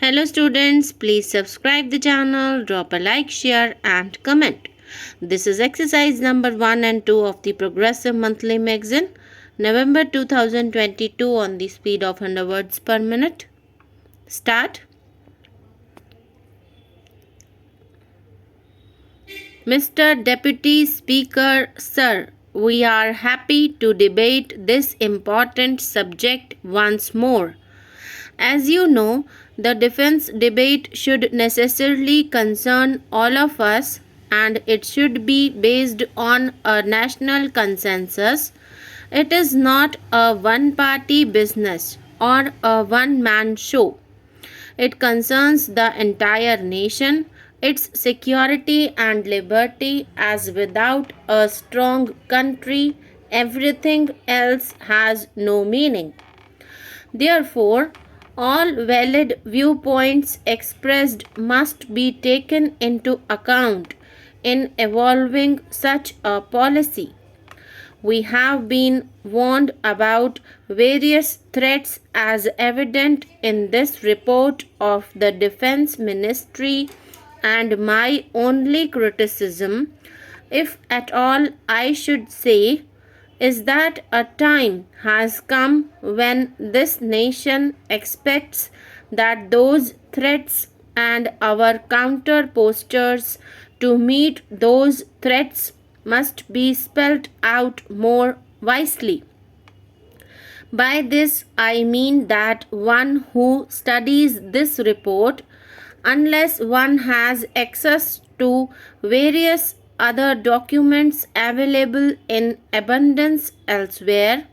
Hello students, please subscribe the channel, drop a like, share and comment. This is exercise number 1 and 2 of the Progressive Monthly Magazine, November 2022 on the speed of 100 words per minute. Start. Mr. Deputy Speaker, Sir, we are happy to debate this important subject once more. As you know, the defense debate should necessarily concern all of us and it should be based on a national consensus. It is not a one-party business or a one-man show. It concerns the entire nation, its security and liberty, as without a strong country, everything else has no meaning. Therefore, all valid viewpoints expressed must be taken into account in evolving such a policy. We have been warned about various threats as evident in this report of the Defense Ministry, and my only criticism, if at all I should say, is that a time has come when this nation expects that those threats and our counter postures to meet those threats must be spelt out more wisely. By this I mean that one who studies this report, unless one has access to various other documents available in abundance elsewhere,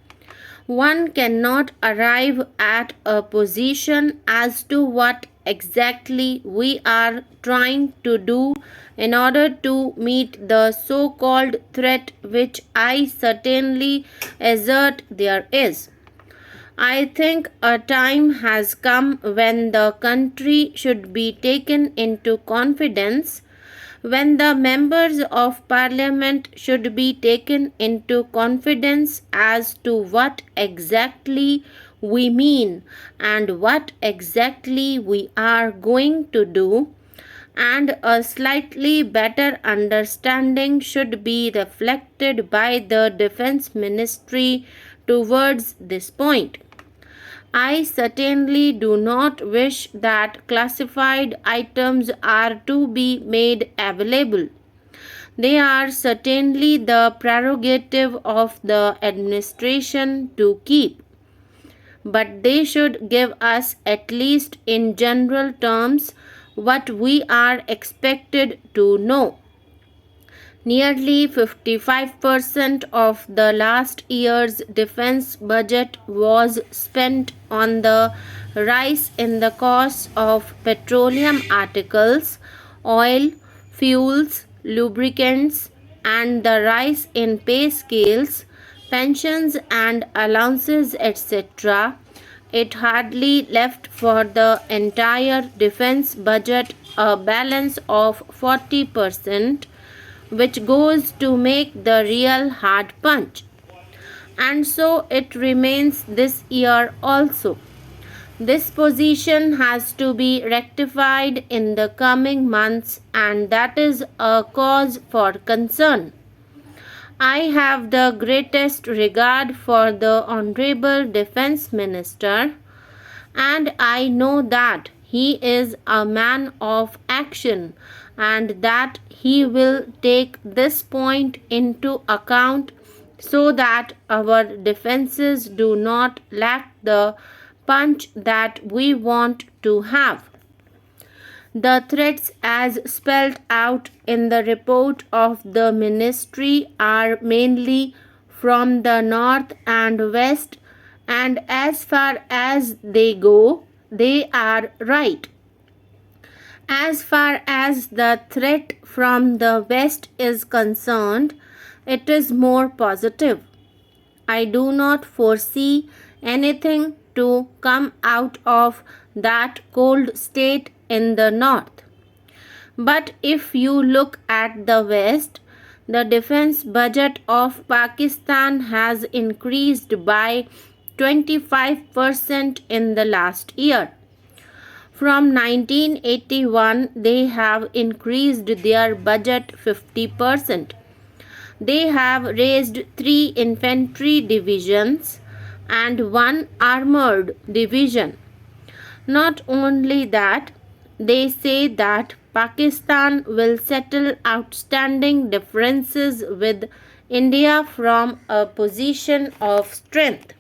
one cannot arrive at a position as to what exactly we are trying to do in order to meet the so-called threat which I certainly assert there is. I think a time has come when the country should be taken into confidence, when the members of parliament should be taken into confidence as to what exactly we mean and what exactly we are going to do, and a slightly better understanding should be reflected by the defense ministry towards this point. I certainly do not wish that classified items are to be made available. They are certainly the prerogative of the administration to keep. But they should give us, at least in general terms, what we are expected to know. Nearly 55% of the last year's defense budget was spent on the rise in the cost of petroleum articles, oil, fuels, lubricants, and the rise in pay scales, pensions and allowances, etc. It hardly left for the entire defense budget a balance of 40%, which goes to make the real hard punch. And so it remains this year also. This position has to be rectified in the coming months, and that is a cause for concern. I have the greatest regard for the Honorable Defense Minister, and I know that he is a man of action and that he will take this point into account so that our defenses do not lack the punch that we want to have. The threats as spelled out in the report of the ministry are mainly from the north and west, and as far as they go, they are right. As far as the threat from the west is concerned, it is more positive. I do not foresee anything to come out of that cold state in the north. But if you look at the west, the defense budget of Pakistan has increased by 25% in the last year. From 1981, they have increased their budget 50%. They have raised 3 infantry divisions and 1 armored division. Not only that, they say that Pakistan will settle outstanding differences with India from a position of strength.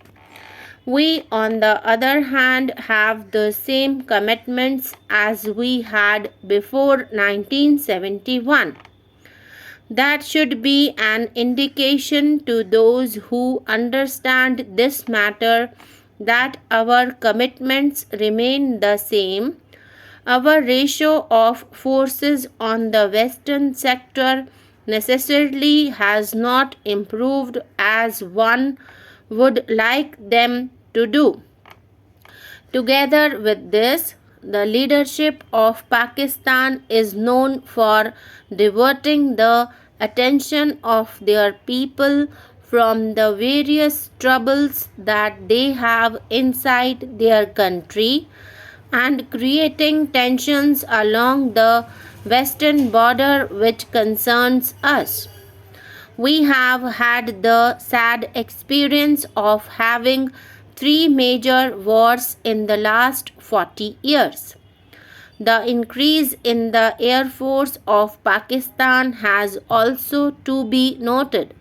We, on the other hand, have the same commitments as we had before 1971. That should be an indication to those who understand this matter that our commitments remain the same. Our ratio of forces on the western sector necessarily has not improved as one would like them to do. Together with this, the leadership of Pakistan is known for diverting the attention of their people from the various troubles that they have inside their country and creating tensions along the western border which concerns us. We have had the sad experience of having 3 major wars in the last 40 years. The increase in the Air Force of Pakistan has also to be noted.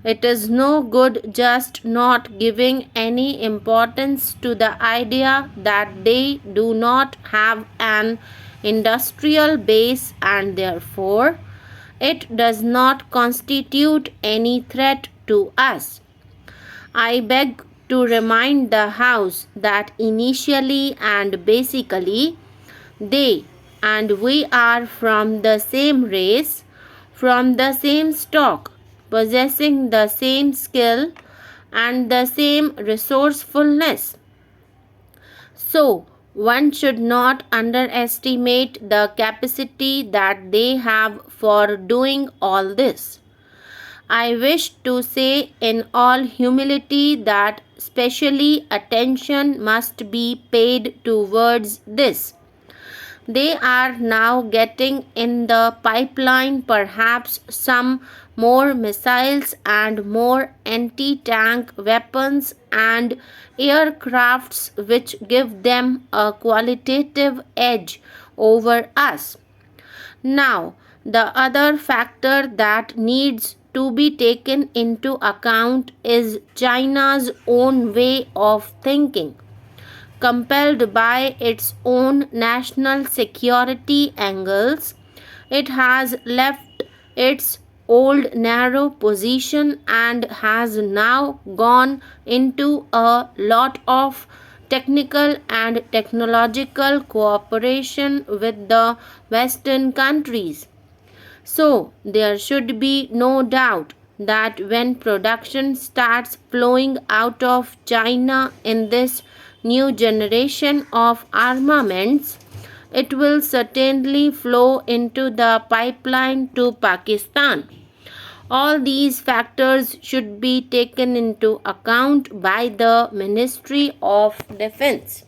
It is no good just not giving any importance to the idea that they do not have an industrial base and therefore it does not constitute any threat to us. I beg to remind the House that initially and basically they and we are from the same race, from the same stock, possessing the same skill and the same resourcefulness. So, one should not underestimate the capacity that they have for doing all this. I wish to say in all humility that specially attention must be paid towards this. They are now getting in the pipeline perhaps some more missiles and more anti-tank weapons and aircrafts which give them a qualitative edge over us. Now, the other factor that needs to be taken into account is China's own way of thinking. Compelled by its own national security angles, it has left its old narrow position and has now gone into a lot of technical and technological cooperation with the Western countries. So, there should be no doubt that when production starts flowing out of China in this new generation of armaments, it will certainly flow into the pipeline to Pakistan. All these factors should be taken into account by the Ministry of Defense.